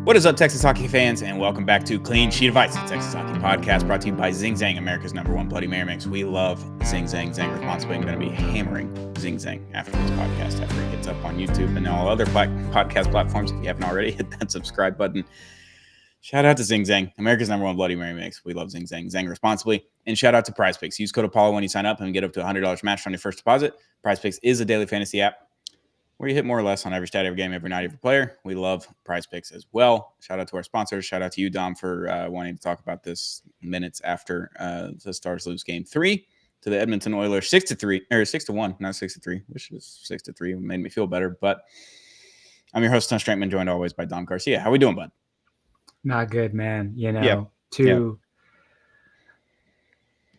What is up, Texas hockey fans, and welcome back to Clean Sheet of Ice, the Texas Hockey Podcast, brought to you by Zing Zang, America's #1 Bloody Mary mix. We love Zing Zang. Zang responsibly. I'm going to be hammering Zing Zang after this podcast, after it gets up on YouTube and all other podcast platforms. If you haven't already, hit that subscribe button. Shout out to Zing Zang, America's #1 Bloody Mary mix. We love Zing Zang. Zang responsibly. And shout out to PrizePicks. Use code Apollo when you sign up and get up to $100 matched on your first deposit. PrizePicks is a daily fantasy app where you hit more or less on every stat, every game, every night, every player. We love PrizePicks as well. Shout out to our sponsors. Shout out to you, Dom, for wanting to talk about this minutes after the Stars lose Game 3 to the Edmonton Oilers, 6-3 or 6-1, not 6-3. Wish it was 6-3. It made me feel better. But I'm your host, Tom Strankman, joined always by Dom Garcia. How we doing, bud? Not good, man. You know, Yep.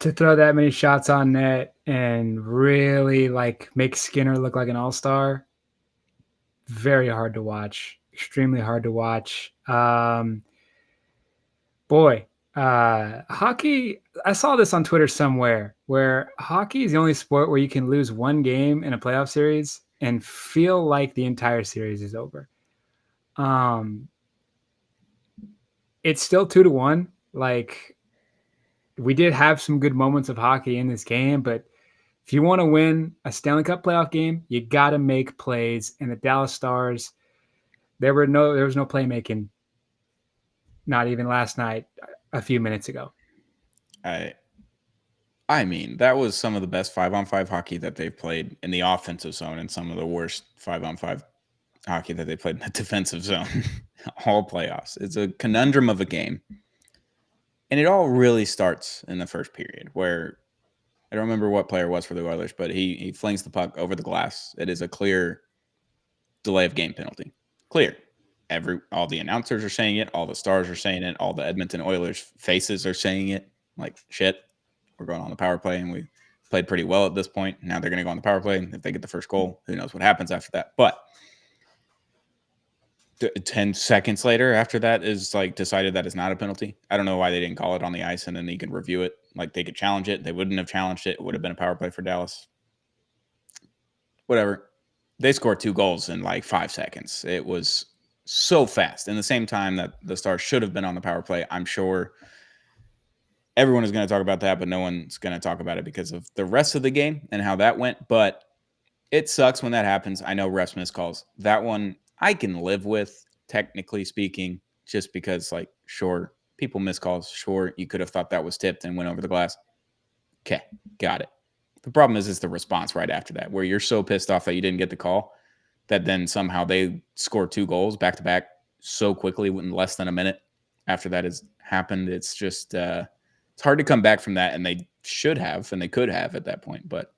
to throw that many shots on net and really make Skinner look like an all-star. Very hard to watch. Extremely hard to watch. Hockey. I saw this on Twitter somewhere where hockey is the only sport where you can lose one game in a playoff series and feel like the entire series is over. It's still 2-1. Like, we did have some good moments of hockey in this game, but if you want to win a Stanley Cup playoff game, you got to make plays. And the Dallas Stars, there was no playmaking, not even last night, a few minutes ago. I mean, that was some of the best 5-on-5 hockey that they've played in the offensive zone and some of the worst 5-on-5 hockey that they played in the defensive zone all playoffs. It's a conundrum of a game. And it all really starts in the first period where I don't remember what player it was for the Oilers, but he flings the puck over the glass. It is a clear delay of game penalty. Clear. All the announcers are saying it. All the Stars are saying it. All the Edmonton Oilers faces are saying it. Like, shit, we're going on the power play, and we played pretty well at this point. Now they're going to go on the power play. If they get the first goal, who knows what happens after that. But 10 seconds later after that is decided that it's not a penalty. I don't know why they didn't call it on the ice and then they could review it. Like, they could challenge it. They wouldn't have challenged it. It would have been a power play for Dallas. Whatever. They scored 2 goals in 5 seconds. It was so fast. In the same time that the Stars should have been on the power play, I'm sure everyone is going to talk about that, but no one's going to talk about it because of the rest of the game and how that went. But it sucks when that happens. I know refs miss calls. That one I can live with, technically speaking, just because, sure, people miss calls. Sure, you could have thought that was tipped and went over the glass. Okay, got it. The problem is the response right after that, where you're so pissed off that you didn't get the call that then somehow they score 2 goals back-to-back so quickly in less than a minute after that has happened. It's just it's hard to come back from that, and they should have, and they could have at that point. But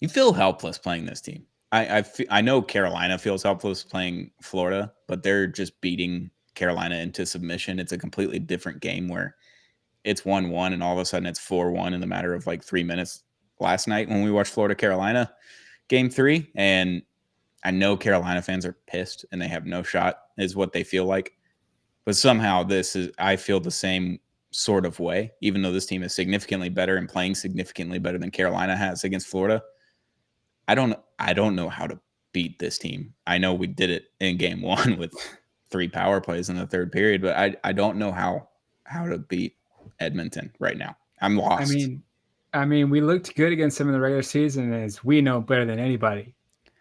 you feel helpless playing this team. I know Carolina feels helpless playing Florida, but they're just beating Carolina into submission. It's a completely different game where it's 1-1 and all of a sudden it's 4-1 in the matter of 3 minutes last night when we watched Florida-Carolina Game 3. And I know Carolina fans are pissed and they have no shot is what they feel like. But somehow I feel the same sort of way, even though this team is significantly better and playing significantly better than Carolina has against Florida. I don't know how to beat this team. I know we did it in Game 1 with 3 power plays in the third period, but I don't know how to beat Edmonton right now. I'm lost. I mean, we looked good against them in the regular season, as we know better than anybody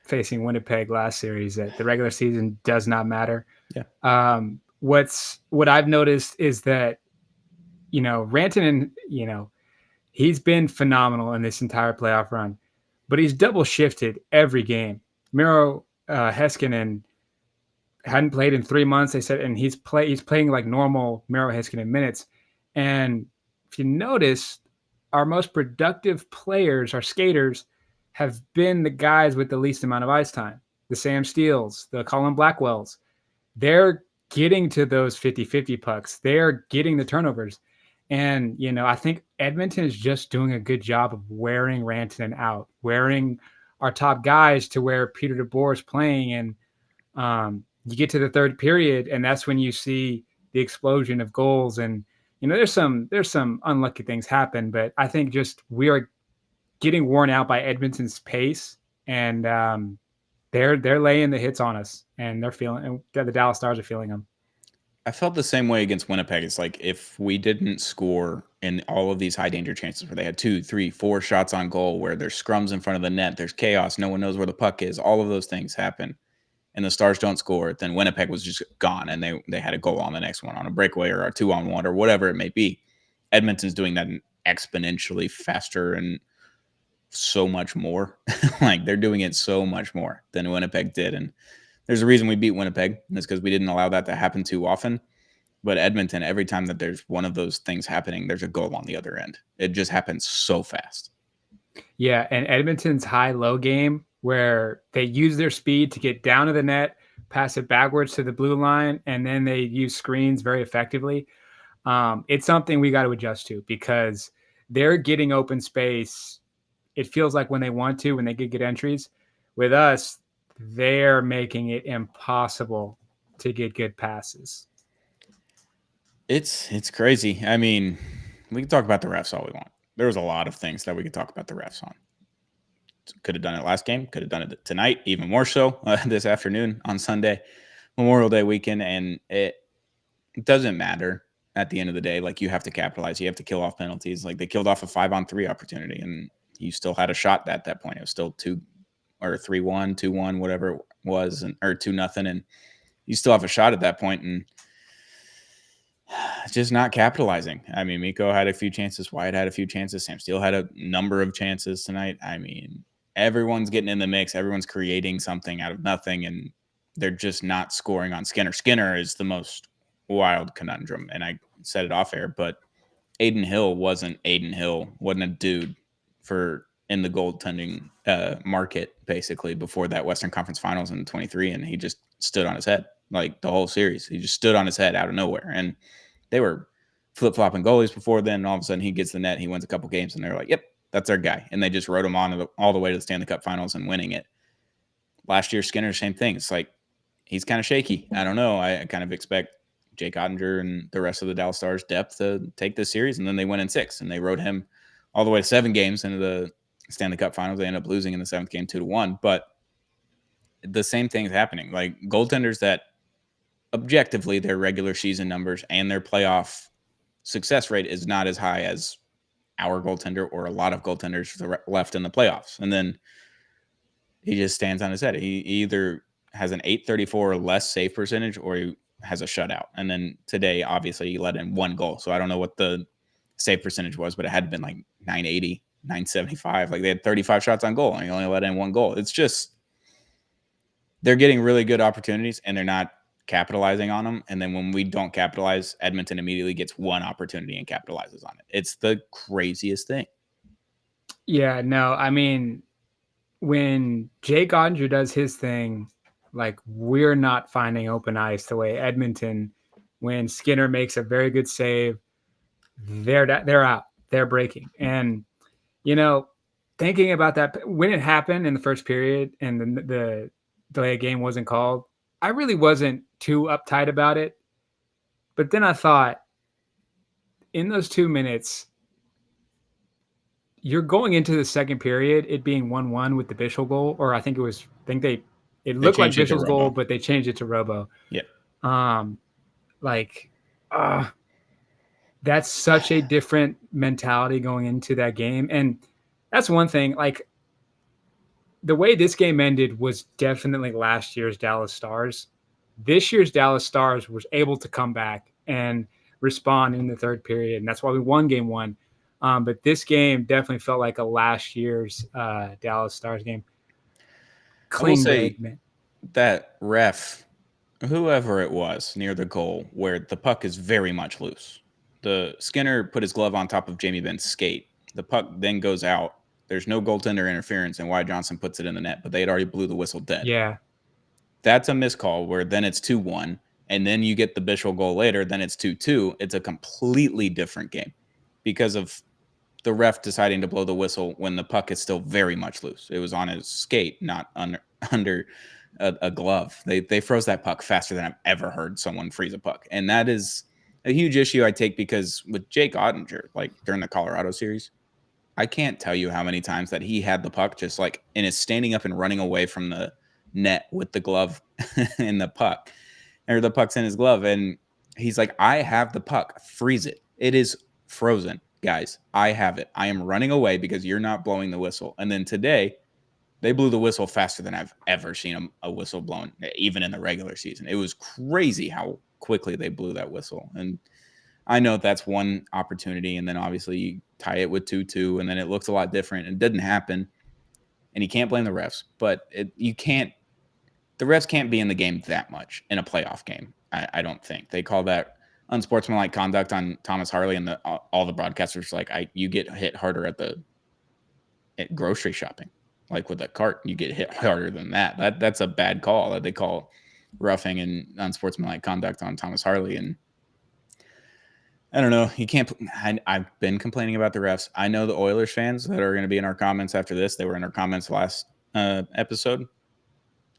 facing Winnipeg last series that the regular season does not matter. Yeah. What I've noticed is that, Rantanen, he's been phenomenal in this entire playoff run. But he's double shifted every game. Miro Heiskanen hadn't played in 3 months, they said, and he's playing like normal Miro Heiskanen minutes. And if you notice, our most productive players, our skaters, have been the guys with the least amount of ice time. The Sam Steeles, the Colin Blackwells. They're getting to those 50-50 pucks. They're getting the turnovers. And, I think Edmonton is just doing a good job of wearing Rantanen out, wearing our top guys to where Peter DeBoer is playing. And you get to the third period, and that's when you see the explosion of goals. And, there's some unlucky things happen, but I think just we are getting worn out by Edmonton's pace. And they're laying the hits on us, and they're feeling, and the Dallas Stars are feeling them. I felt the same way against Winnipeg. It's like if we didn't score in all of these high danger chances where they had 2, 3, 4 shots on goal, where there's scrums in front of the net, there's chaos, no one knows where the puck is, all of those things happen, and the Stars don't score, then Winnipeg was just gone, and they had a goal on the next one on a breakaway or a 2-on-1 or whatever it may be. Edmonton's doing that exponentially faster and so much more. Like they're doing it so much more than Winnipeg did, and there's a reason we beat Winnipeg. And it's because we didn't allow that to happen too often. But Edmonton, every time that there's one of those things happening, there's a goal on the other end. It just happens so fast. Yeah, and Edmonton's high-low game, where they use their speed to get down to the net, pass it backwards to the blue line, and then they use screens very effectively. It's something we got to adjust to, because they're getting open space. It feels like when they want to, when they get good entries. With us, they're making it impossible to get good passes. It's crazy. I mean, we can talk about the refs all we want. There was a lot of things that we could talk about the refs on. Could have done it last game. Could have done it tonight, even more so this afternoon on Sunday, Memorial Day weekend. And it doesn't matter at the end of the day. Like, you have to capitalize. You have to kill off penalties. Like, they killed off a 5-on-3 opportunity, and you still had a shot at that point. It was still 2 or 3-1, 2-1, whatever it was, or 2-0, and you still have a shot at that point, and just not capitalizing. I mean, Mikko had a few chances. Wyatt had a few chances. Sam Steele had a number of chances tonight. I mean, everyone's getting in the mix. Everyone's creating something out of nothing, and they're just not scoring on Skinner. Skinner is the most wild conundrum, and I said it off air, but Aiden Hill wasn't Aiden Hill, wasn't a dude in the goaltending market, basically, before that Western Conference Finals in 23, and he just stood on his head. Like, the whole series, he just stood on his head out of nowhere. And they were flip-flopping goalies before then, and all of a sudden he gets the net, he wins a couple games, and they're like, yep, that's our guy. And they just rode him on all the way to the Stanley Cup Finals and winning it. Last year, Skinner, same thing. It's like, he's kind of shaky. I don't know. I kind of expect Jake Ottinger and the rest of the Dallas Stars depth to take this series, and then they went in 6, and they rode him all the way to 7 games into the Stanley Cup Finals. They ended up losing in the 7th game 2-1, but the same thing is happening. Like, goaltenders that objectively their regular season numbers and their playoff success rate is not as high as our goaltender or a lot of goaltenders left in the playoffs. And then he just stands on his head. He either has an .834 or less save percentage, or he has a shutout. And then today, obviously, he let in 1 goal. So I don't know what the save percentage was, but it had to been like .980, .975. Like, they had 35 shots on goal and he only let in 1 goal. It's just, they're getting really good opportunities and they're not capitalizing on them. And then when we don't capitalize, Edmonton immediately gets 1 opportunity and capitalizes on it. It's the craziest thing. Yeah, no, I mean, when Jake Ottinger does his thing, like, we're not finding open ice the way Edmonton, when Skinner makes a very good save, they're out, they're breaking. And, you know, thinking about that, when it happened in the first period and the delay game wasn't called, I really wasn't too uptight about it. But then I thought, in those 2 minutes, you're going into the second period, it being 1-1 with the Bischel goal, or it looked like Bischel's goal, but they changed it to Robo. Yep. That's such a different mentality going into that game. And that's one thing, like, the way this game ended was definitely last year's Dallas Stars. This year's Dallas Stars was able to come back and respond in the third period, and that's why we won game 1. But this game definitely felt like a last year's Dallas Stars game. I will say that ref, whoever it was near the goal where the puck is very much loose, the Skinner put his glove on top of Jamie Benn's skate. The puck then goes out. There's no goaltender interference, and Wyatt Johnston puts it in the net, but they had already blew the whistle dead. Yeah. That's a miscall where then it's 2-1, and then you get the Bischel goal later, then it's 2-2. It's a completely different game because of the ref deciding to blow the whistle when the puck is still very much loose. It was on his skate, not under a glove. They froze that puck faster than I've ever heard someone freeze a puck. And that is a huge issue I take, because with Jake Ottinger, like during the Colorado series, I can't tell you how many times that he had the puck just like, and is standing up and running away from the net with the glove and the puck, or the puck's in his glove. And he's like, I have the puck. Freeze it. It is frozen, guys. I have it. I am running away because you're not blowing the whistle. And then today, they blew the whistle faster than I've ever seen a whistle blown, even in the regular season. It was crazy how quickly they blew that whistle. And I know that's one opportunity, and then obviously you tie it with 2-2, and then it looks a lot different. It didn't happen, and you can't blame the refs. But the refs can't be in the game that much in a playoff game. I don't think. They call that unsportsmanlike conduct on Thomas Harley, and all the broadcasters like, you get hit harder at grocery shopping. Like with a cart, you get hit harder than that. That's a bad call that they call roughing and unsportsmanlike conduct on Thomas Harley. And I don't know. You can't. I've been complaining about the refs. I know the Oilers fans that are going to be in our comments after this. They were in our comments last episode.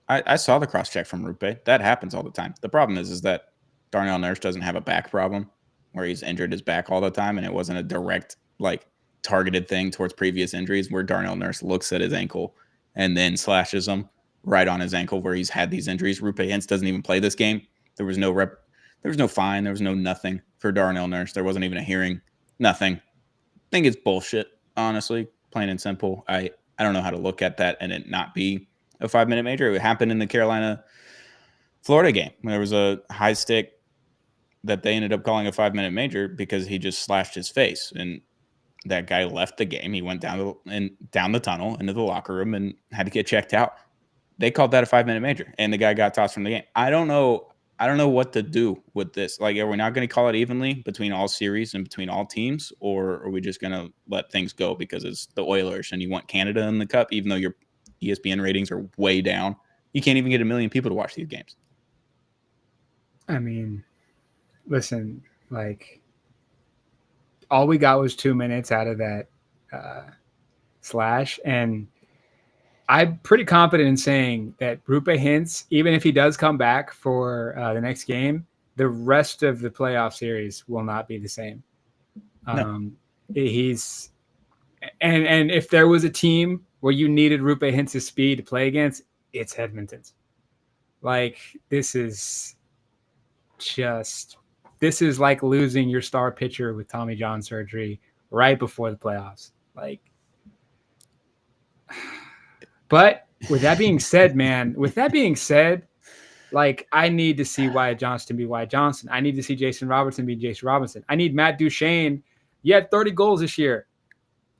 I saw the cross check from Rupe. That happens all the time. The problem is that Darnell Nurse doesn't have a back problem where he's injured his back all the time, and it wasn't a direct targeted thing towards previous injuries where Darnell Nurse looks at his ankle and then slashes him right on his ankle where he's had these injuries. Rupe Hint doesn't even play this game. There was no fine. There was no nothing for Darnell Nurse. There wasn't even a hearing. Nothing. I think it's bullshit, honestly, plain and simple. I don't know how to look at that and it not be a 5-minute major. It happened in the Carolina-Florida game. There was a high stick that they ended up calling a 5-minute major because he just slashed his face. And that guy left the game. He went down the tunnel into the locker room and had to get checked out. They called that a 5-minute major, and the guy got tossed from the game. I don't know what to do with this. Like, are we not going to call it evenly between all series and between all teams, or are we just going to let things go because it's the Oilers and you want Canada in the Cup, even though your ESPN ratings are way down? You can't even get 1 million people to watch these games. I mean, listen, all we got was 2 minutes out of that slash. And I'm pretty confident in saying that Rupe Hintz, even if he does come back for the next game, the rest of the playoff series will not be the same. No. And if there was a team where you needed Rupe Hintz's speed to play against, it's Edmonton's. This is like losing your star pitcher with Tommy John surgery right before the playoffs. But with that being said, I need to see Wyatt Johnston be Wyatt Johnston. I need to see Jason Robertson be Jason Robertson. I need Matt Duchene. You had 30 goals this year.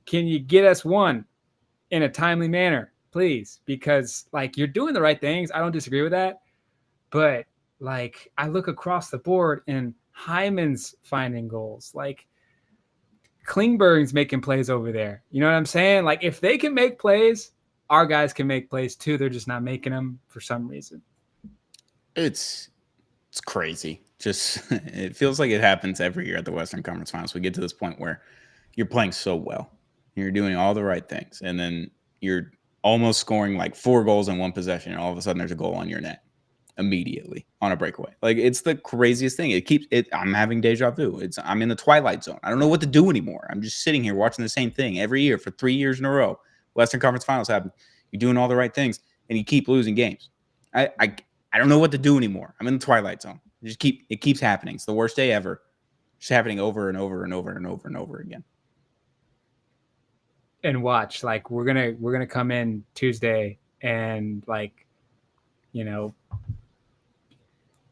Can you get us one in a timely manner, please? Because you're doing the right things. I don't disagree with that. But I look across the board and Hyman's finding goals. Klingberg's making plays over there. You know what I'm saying? If they can make plays, our guys can make plays too. They're just not making them for some reason. It's crazy. Just it feels like it happens every year at the Western Conference Finals. We get to this point where you're playing so well. You're doing all the right things. And then you're almost scoring 4 goals in one possession. And all of a sudden there's a goal on your net immediately on a breakaway. It's the craziest thing. I'm having deja vu. I'm in the twilight zone. I don't know what to do anymore. I'm just sitting here watching the same thing every year for 3 years in a row. Western Conference Finals happen. You're doing all the right things and you keep losing games. I don't know what to do anymore. I'm in the twilight zone. It keeps happening. It's the worst day ever. It's happening over and over and over and over and over again. And watch, we're gonna come in Tuesday and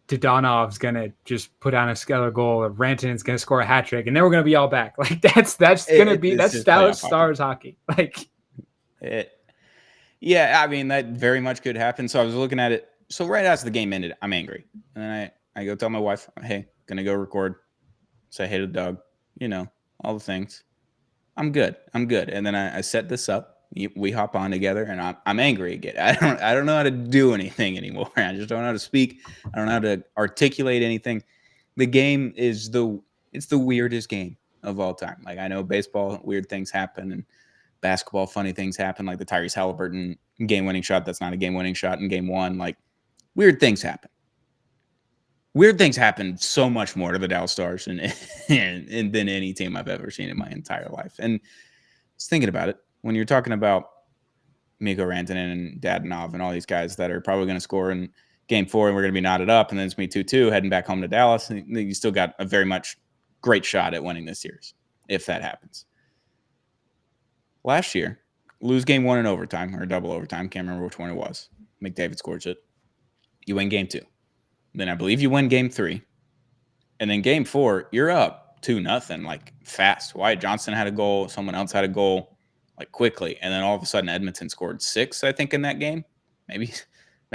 Dodonov's gonna just put on a stellar goal, or Rantanen's gonna score a hat trick, and then we're gonna be all back. That's Dallas Stars hockey. Yeah, I mean that very much could happen. So I was looking at it. So right as the game ended, I'm angry, and then I go tell my wife, "Hey, gonna go record, say hey to Doug, all the things. I'm good. And then I set this up. We hop on together, and I'm angry again. I don't know how to do anything anymore. I just don't know how to speak. I don't know how to articulate anything. The game is it's the weirdest game of all time. I know baseball, weird things happen, and basketball, funny things happen, like the Tyrese Halliburton game-winning shot. That's not a game-winning shot in game 1. Weird things happen. Weird things happen so much more to the Dallas Stars than any team I've ever seen in my entire life. And I was thinking about it when you're talking about Mikko Rantanen and Dadonov and all these guys that are probably going to score in game 4 and we're going to be knotted up. And then it's me 2-2 heading back home to Dallas. And you still got a very much great shot at winning this series if that happens. Last year, lose game 1 in overtime or double overtime. Can't remember which one it was. McDavid scores it. You win game 2. Then I believe you win game 3. And then game 4, you're up 2-0, like fast. Wyatt Johnston had a goal. Someone else had a goal, like quickly. And then all of a sudden, Edmonton scored 6, I think, in that game. Maybe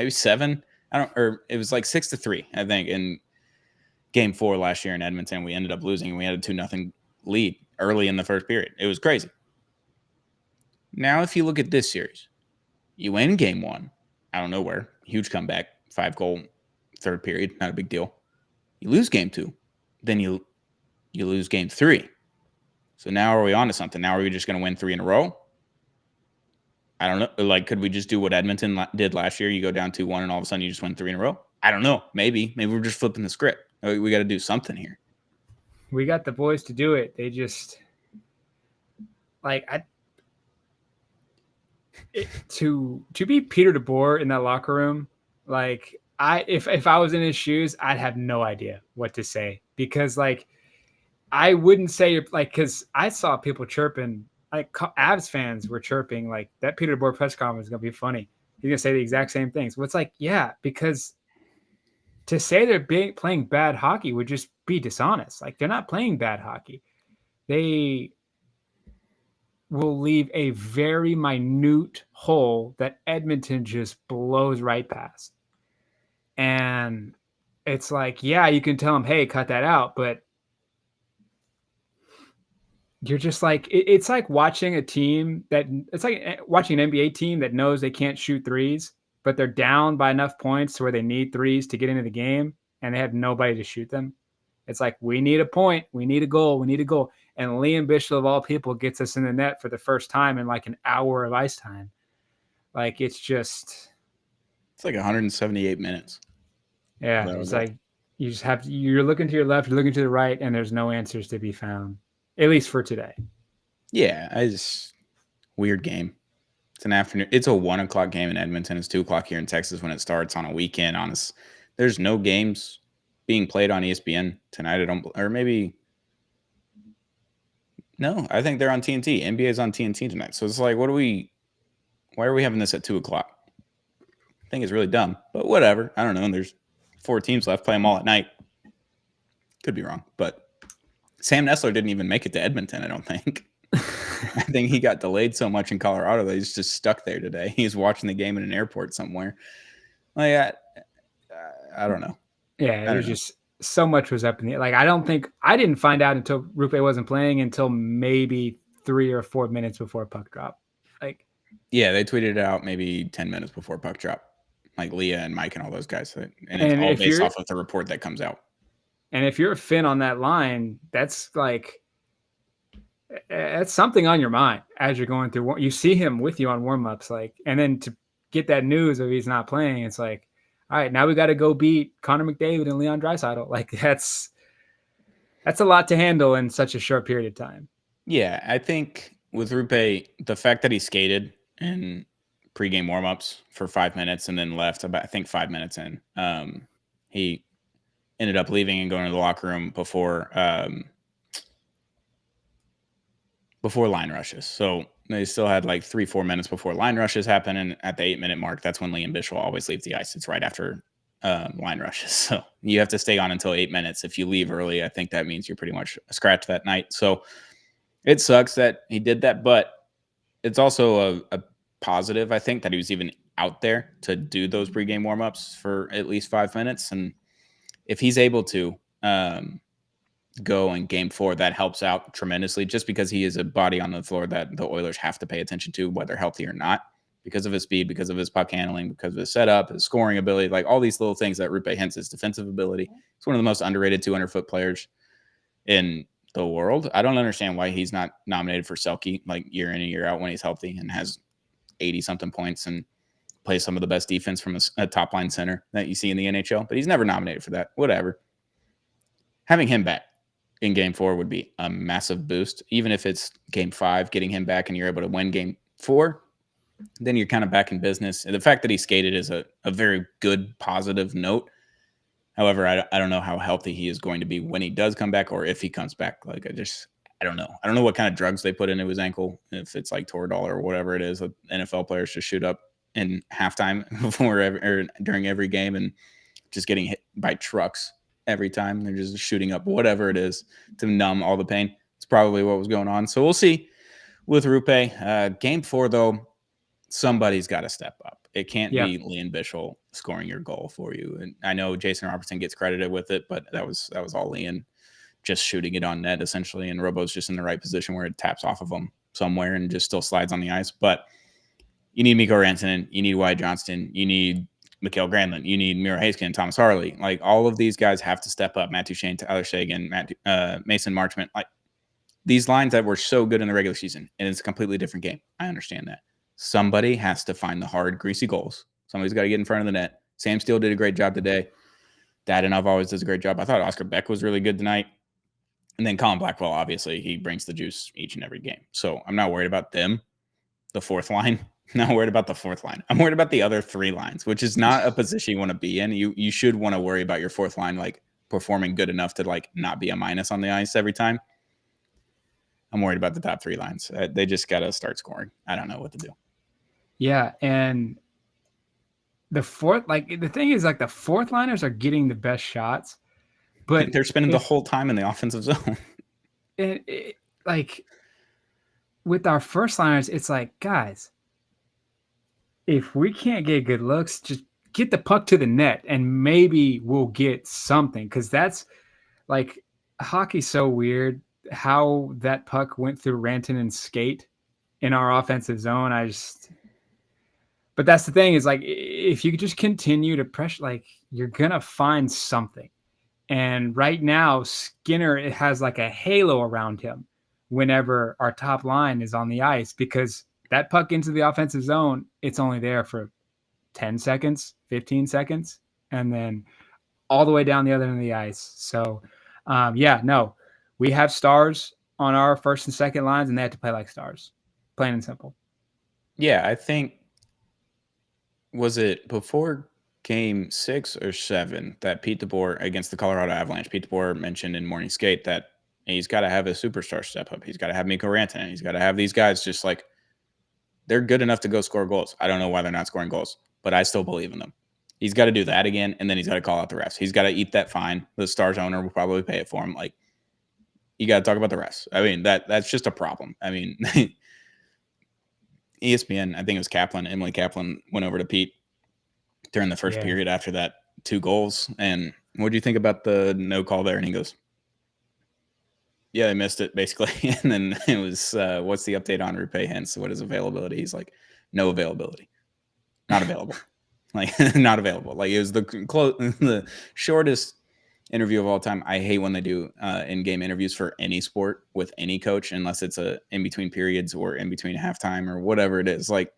7. Or it was like 6-3, I think, in game 4 last year in Edmonton. We ended up losing, and we had a 2-0 lead early in the first period. It was crazy. Now, if you look at this series, you win game 1 out of nowhere. Huge comeback, 5-goal third period, not a big deal. You lose game 2, then you lose game 3. So now are we on to something? Now are we just going to win 3 in a row? I don't know. Like, could we just do what Edmonton did last year? You go down 2-1 and all of a sudden you just win 3 in a row? I don't know. Maybe we're just flipping the script. We got to do something here. We got the boys to do it. They just to be Peter DeBoer in that locker room. Like if I was in his shoes, I'd have no idea what to say, because like I wouldn't say like, because I saw people chirping, like Avs fans were chirping like that Peter DeBoer press conference is gonna be funny. He's gonna say the exact same things. Well, it's like, yeah, because to say they're playing bad hockey would just be dishonest. Like, they're not playing bad hockey. They will leave a very minute hole that Edmonton just blows right past. And it's like, yeah, you can tell them, hey, cut that out. But you're just like, it's like watching it's like watching an NBA team that knows they can't shoot threes, but they're down by enough points to where they need threes to get into the game, and they have nobody to shoot them. It's like, we need a point. We need a goal. We need a goal. And Liam Bishop, of all people, gets us in the net for the first time in like an hour of ice time. Like, it's like 178 minutes. Yeah. It's like, you're looking to your left, you're looking to the right, and there's no answers to be found, at least for today. Yeah. Weird game. It's an afternoon. It's a 1:00 game in Edmonton. It's 2:00 here in Texas when it starts on a weekend. There's no games being played on ESPN tonight. No, I think they're on TNT. NBA's on TNT tonight. So it's like, why are we having this at 2:00? I think it's really dumb, but whatever. I don't know. And there's 4 teams left. Play them all at night. Could be wrong, but Sam Nessler didn't even make it to Edmonton, I don't think. I think he got delayed so much in Colorado that he's just stuck there today. He's watching the game in an airport somewhere. Like, I don't know. Yeah, there's just so much was up in the, like, I didn't find out until Rupe wasn't playing until maybe 3 or 4 minutes before puck drop. Like, yeah, they tweeted it out maybe 10 minutes before puck drop. Like Leah and Mike and all those guys. And it's all based off of the report that comes out. And if you're a Finn on that line, that's something on your mind as you're going through. You see him with you on warmups, like, and then to get that news of he's not playing, it's like, all right, now we got to go beat Connor McDavid and Leon Draisaitl. Like, that's a lot to handle in such a short period of time. Yeah, I think with Rupe, the fact that he skated in pregame warmups for 5 minutes and then left about, I think, 5 minutes in, he ended up leaving and going to the locker room before line rushes. So they still had like 3-4 minutes before line rushes happen. And at the 8-minute mark, that's when Liam Bishop always leaves the ice. It's right after line rushes. So you have to stay on until 8 minutes. If you leave early, I think that means you're pretty much a scratch that night. So it sucks that he did that, but it's also a positive, I think, that he was even out there to do those pregame warmups for at least 5 minutes. And if he's able to go in game 4, that helps out tremendously, just because he is a body on the floor that the Oilers have to pay attention to, whether healthy or not, because of his speed, because of his puck handling, because of his setup, his scoring ability, like all these little things that Rupe Hint's his defensive ability. He's one of the most underrated 200-foot players in the world. I don't understand why he's not nominated for Selke like year in and year out when he's healthy and has 80-something points and plays some of the best defense from a top-line center that you see in the NHL, but he's never nominated for that. Whatever. Having him back in game 4 would be a massive boost. Even if it's game 5, getting him back and you're able to win game 4, then you're kind of back in business. And the fact that he skated is a very good, positive note. However, I don't know how healthy he is going to be when he does come back, or if he comes back. Like, I don't know. I don't know what kind of drugs they put into his ankle, if it's like Toradol or whatever it is that NFL players just shoot up in halftime or during every game and just getting hit by trucks every time. They're just shooting up whatever it is to numb all the pain. It's probably what was going on. So we'll see with Rupe. Game 4, though, somebody's got to step up. It can't be Liam Bichel scoring your goal for you. And I know Jason Robertson gets credited with it, but that was all Liam just shooting it on net essentially. And Robo's just in the right position where it taps off of him somewhere and just still slides on the ice. But you need Mikko Rantanen, you need Wyatt Johnston, you need Mikael Granlund, you need Miro Heiskanen, Thomas Harley. Like, all of these guys have to step up. Matt Duchene, Tyler Seguin, Mason Marchment. Like, these lines that were so good in the regular season, and it's a completely different game. I understand that. Somebody has to find the hard, greasy goals. Somebody's got to get in front of the net. Sam Steele did a great job today. Dadonov always does a great job. I thought Oscar Beck was really good tonight. And then Colin Blackwell, obviously, he brings the juice each and every game. So I'm not worried about them, the fourth line. I'm not worried about the fourth line. I'm worried about the other 3 lines, which is not a position you want to be in. You should want to worry about your fourth line, like, performing good enough to, like, not be a minus on the ice every time. I'm worried about the top 3 lines. They just got to start scoring. I don't know what to do. Yeah, and the fourth, like, the thing is, like, the fourth liners are getting the best shots, but they're spending the whole time in the offensive zone. Like, with our first liners, it's like, guys, if we can't get good looks, just get the puck to the net and maybe we'll get something. Because that's, like, hockey's so weird how that puck went through Rantanen's skate in our offensive zone. But that's the thing, is, like, if you just continue to pressure, like, you're going to find something. And right now, Skinner, it has like a halo around him whenever our top line is on the ice, because that puck into the offensive zone, it's only there for 10 seconds, 15 seconds, and then all the way down the other end of the ice. So, we have stars on our first and second lines, and they have to play like stars, plain and simple. Yeah, I think, was it before Game 6 or 7 that Pete DeBoer against the Colorado Avalanche, Pete DeBoer mentioned in Morning Skate that he's got to have a superstar step up. He's got to have Mikko Rantanen. He's got to have these guys just, like, they're good enough to go score goals. I don't know why they're not scoring goals, but I still believe in them. He's got to do that again, and then he's got to call out the refs. He's got to eat that fine. The Stars owner will probably pay it for him. Like, you got to talk about the refs. I mean, that's just a problem. I mean, ESPN, I think it was Kaplan, Emily Kaplan, went over to Pete during the first period after that 2 goals. And what do you think about the no call there? And he goes, yeah, they missed it, basically. And then it was, what's the update on Rupe Hint? What is availability? He's like, no availability. Not available. Like, not available. Like, it was the shortest interview of all time. I hate when they do in-game interviews for any sport with any coach, unless it's a in-between periods or in between halftime or whatever it is. Like,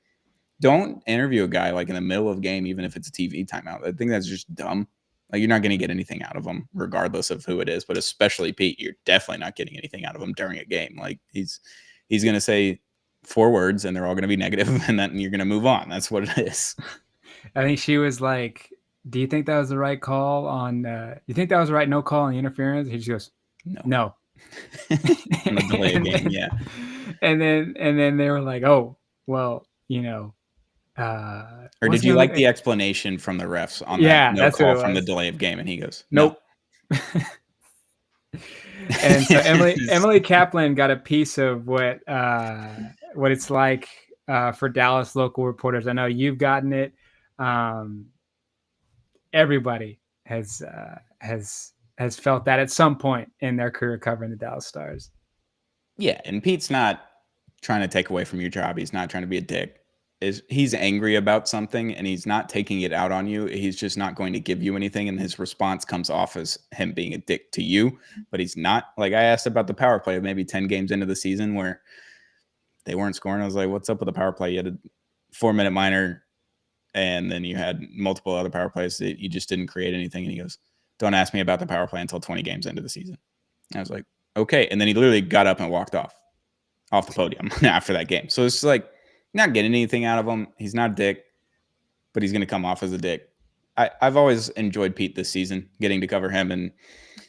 don't interview a guy, like, in the middle of game, even if it's a TV timeout. I think that's just dumb. Like, you're not going to get anything out of him, regardless of who it is. But especially Pete, you're definitely not getting anything out of him during a game. Like, he's going to say 4 words, and they're all going to be negative, and then you're going to move on. That's what it is. I think she was like, do you think that was the right call on you think that was the right no call on the interference? He just goes, no. On the delay game, yeah. And then they were like, oh, well, you know. Or did you like the explanation from the refs on that no call from the delay of game? And he goes, nope. And so Emily Kaplan got a piece of what it's like for Dallas local reporters. I know you've gotten it. Everybody has felt that at some point in their career covering the Dallas Stars. Yeah, and Pete's not trying to take away from your job. He's not trying to be a dick. He's angry about something, and he's not taking it out on you. He's just not going to give you anything, and his response comes off as him being a dick to you. But he's not. Like, I asked about the power play maybe 10 games into the season where they weren't scoring. I was like, what's up with the power play? You had a 4-minute minor, and then you had multiple other power plays that you just didn't create anything. And he goes, don't ask me about the power play until 20 games into the season. And I was like, okay. And then he literally got up and walked off the podium after that game. So it's like, not getting anything out of him. He's not a dick, but he's going to come off as a dick. I've always enjoyed Pete this season, getting to cover him and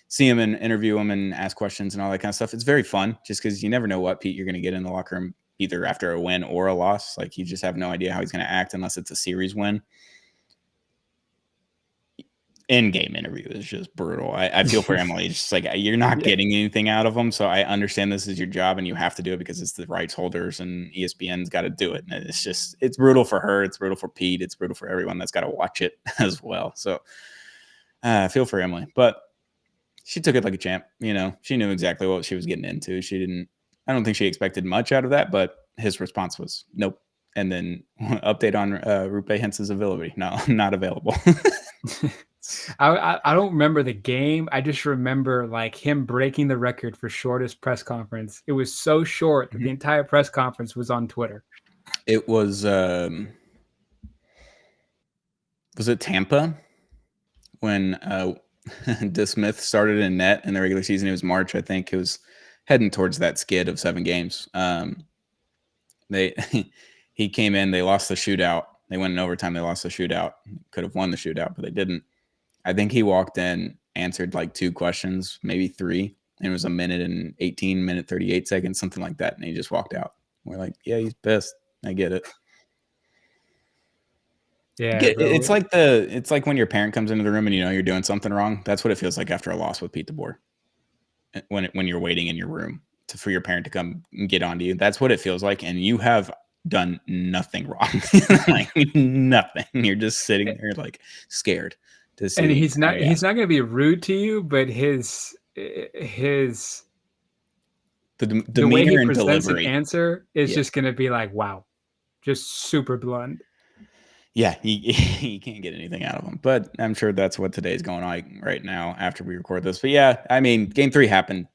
see him and interview him and ask questions and all that kind of stuff. It's very fun just because you never know what Pete you're going to get in the locker room, either after a win or a loss. Like, you just have no idea how he's going to act unless it's a series win. In-game interview is just brutal. I feel for Emily. It's just like, you're not getting anything out of them. So I understand this is your job and you have to do it because it's the rights holders and ESPN's got to do it. And it's brutal for her. It's brutal for Pete. It's brutal for everyone that's got to watch it as well. So I feel for Emily, but she took it like a champ. You know, she knew exactly what she was getting into. I don't think she expected much out of that, but his response was nope. And then update on Rupe Hint's availability. No, not available. I don't remember the game. I just remember like him breaking the record for shortest press conference. It was so short that the entire press conference was on Twitter. It was it Tampa when DeSmith started in net in the regular season? It was March, I think. It was heading towards that skid of 7 games. He came in, they lost the shootout. They went in overtime, they lost the shootout. Could have won the shootout, but they didn't. I think he walked in, answered like 2 questions, maybe 3, and it was a minute and 18, minute 38 seconds, something like that, and he just walked out. We're like, yeah, he's pissed. I get it. Yeah, it's like when your parent comes into the room and you know you're doing something wrong. That's what it feels like after a loss with Pete DeBoer. When you're waiting in your room for your parent to come and get onto you, that's what it feels like, and you have done nothing wrong, like nothing. You're just sitting there like scared to see. And he's not going to be rude to you, but his the way he presents an answer is just going to be like, wow, just super blunt. Yeah, you can't get anything out of him. But I'm sure that's what today's going on right now after we record this. But yeah, I mean, Game 3 happened.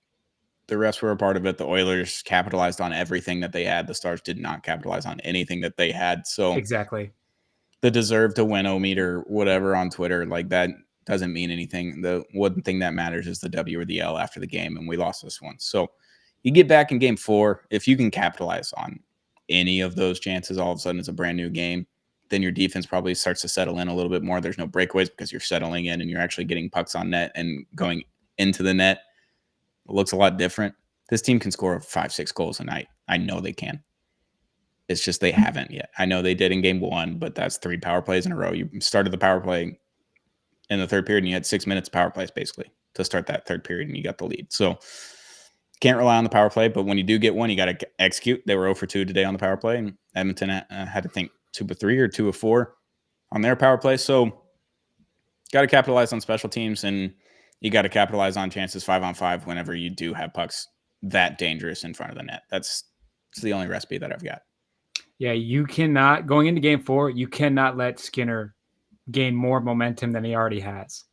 The refs were a part of it. The Oilers capitalized on everything that they had. The Stars did not capitalize on anything that they had. So exactly, the deserve to win-o-meter, whatever on Twitter, like that doesn't mean anything. The one thing that matters is the W or the L after the game, and we lost this one. So you get back in Game 4. If you can capitalize on any of those chances, all of a sudden it's a brand new game. Then your defense probably starts to settle in a little bit more. There's no breakaways because you're settling in and you're actually getting pucks on net and going into the net. It looks a lot different. This team can score 5-6 goals a night. I know they can. It's just they haven't yet. I know they did in Game 1, but that's 3 power plays in a row. You started the power play in the third period and you had 6 minutes of power plays basically to start that third period and you got the lead. So can't rely on the power play, but when you do get one, you got to execute. They were 0 for 2 today on the power play, and Edmonton had to think 2 of 3 or 2 of 4 on their power play. So got to capitalize on special teams, and you got to capitalize on chances 5-on-5 whenever you do have pucks that dangerous in front of the net. That's the only recipe that I've got. Yeah, you cannot, going into Game 4, you cannot let Skinner gain more momentum than he already has.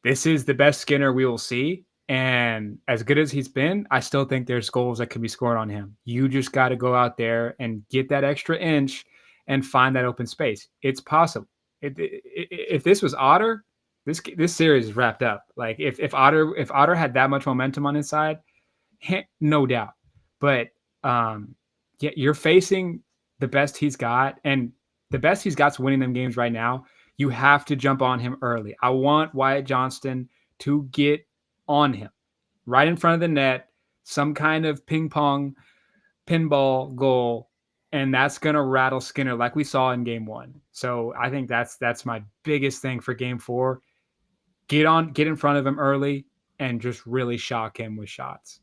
This is the best Skinner we will see. And as good as he's been, I still think there's goals that could be scored on him. You just got to go out there and get that extra inch and find that open space. It's possible. If this was Otter, this series is wrapped up. Like if Otter had that much momentum on his side, no doubt. But yeah, you're facing the best he's got, and the best he's got's winning them games right now. You have to jump on him early. I want Wyatt Johnston to get on him right in front of the net, some kind of ping pong pinball goal, and that's going to rattle Skinner like we saw in Game 1. So I think that's my biggest thing for Game 4. Get in front of him early and just really shock him with shots.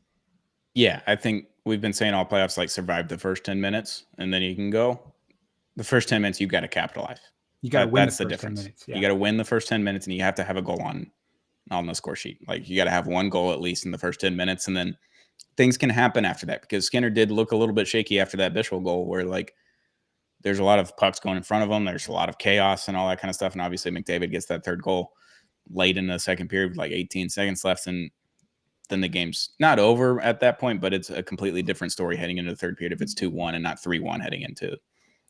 Yeah, I think we've been saying all playoffs, like, survive the first 10 minutes and then you can go. The first 10 minutes, you've got to capitalize. You got to win that's the the first difference. 10 minutes. Yeah. You got to win the first 10 minutes, and you have to have a goal on the score sheet. Like, you got to have one goal at least in the first 10 minutes, and then things can happen after that, because Skinner did look a little bit shaky after that Bishop goal, where like there's a lot of pucks going in front of him. There's a lot of chaos and all that kind of stuff. And obviously McDavid gets that third goal late in the second period with like 18 seconds left, and then the game's not over at that point, but it's a completely different story heading into the third period if it's 2-1 and not 3-1 heading into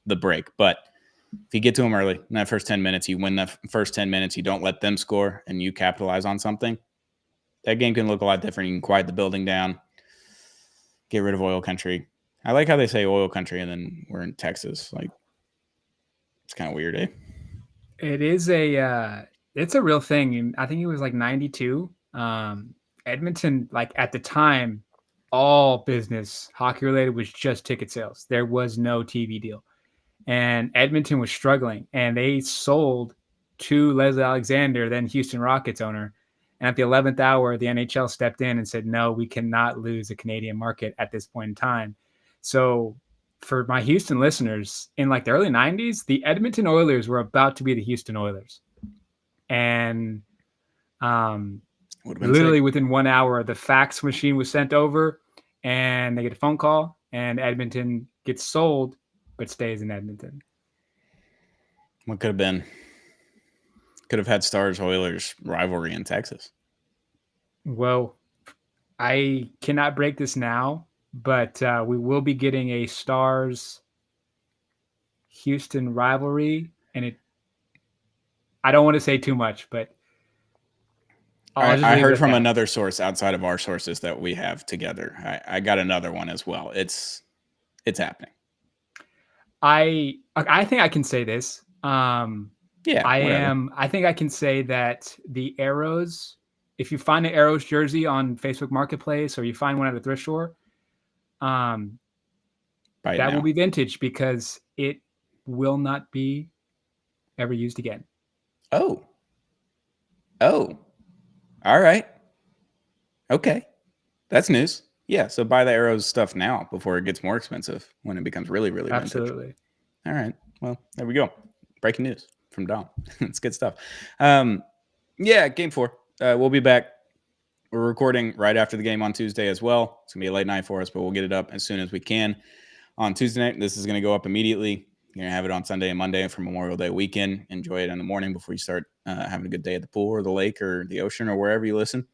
the break. But if you get to them early in that first 10 minutes, you win the first 10 minutes, you don't let them score, and you capitalize on something, that game can look a lot different. You can quiet the building down, get rid of oil country, I like how they say oil country and then we're in Texas. Like, it's kind of weird, eh? It is it's a real thing. And I think it was like 92. Edmonton, like at the time, all business hockey related was just ticket sales. There was no TV deal. And Edmonton was struggling, and they sold to Leslie Alexander, then Houston Rockets owner. And at the 11th hour, the NHL stepped in and said, no, we cannot lose the Canadian market at this point in time. So for my Houston listeners, in like the early 90s, the Edmonton Oilers were about to be the Houston Oilers. And literally within 1 hour, the fax machine was sent over, and they get a phone call, and Edmonton gets sold, but stays in Edmonton. What could have been? Could have had Stars-Oilers rivalry in Texas. Well, I cannot break this now, but we will be getting a Stars-Houston rivalry, and I don't want to say too much, but I heard from another source outside of our sources that we have together. I got another one as well. It's happening. I think I can say this. Yeah, I think I can say that the Arrows, if you find an Arrows jersey on Facebook Marketplace or you find one at a thrift store, that will be vintage because it will not be ever used again. Oh. All right. Okay. That's news. Yeah, so buy the Arrows stuff now before it gets more expensive when it becomes really, really vintage. Absolutely. All right. Well, there we go. Breaking news from Dom. It's good stuff. Yeah, game 4. We'll be back. We're recording right after the game on Tuesday as well. It's going to be a late night for us, but we'll get it up as soon as we can on Tuesday night. This is going to go up immediately. You're going to have it on Sunday and Monday for Memorial Day weekend. Enjoy it in the morning before you start having a good day at the pool or the lake or the ocean or wherever you listen.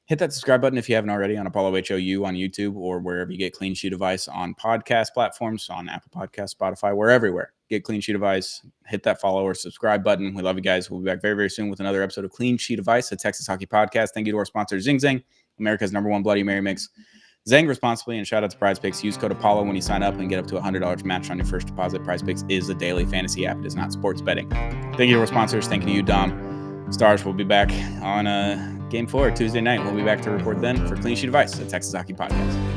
Hit that subscribe button if you haven't already on Apollo HOU on YouTube or wherever you get Clean Sheet of Ice on podcast platforms, on Apple Podcasts, Spotify, we're everywhere. Get Clean Sheet of Ice. Hit that follow or subscribe button. We love you guys. We'll be back very, very soon with another episode of Clean Sheet of Ice, a Texas Hockey Podcast. Thank you to our sponsor, Zing Zang, America's #1 Bloody Mary mix. Zang responsibly, and shout out to Prize Picks. Use code Apollo when you sign up and get up to $100 matched on your first deposit. Prize Picks is a daily fantasy app. It is not sports betting. Thank you to our sponsors. Thank you to you, Dom. Stars will be back on Game 4 Tuesday night. We'll be back to record then for Clean Sheet of Ice, a Texas Hockey Podcast.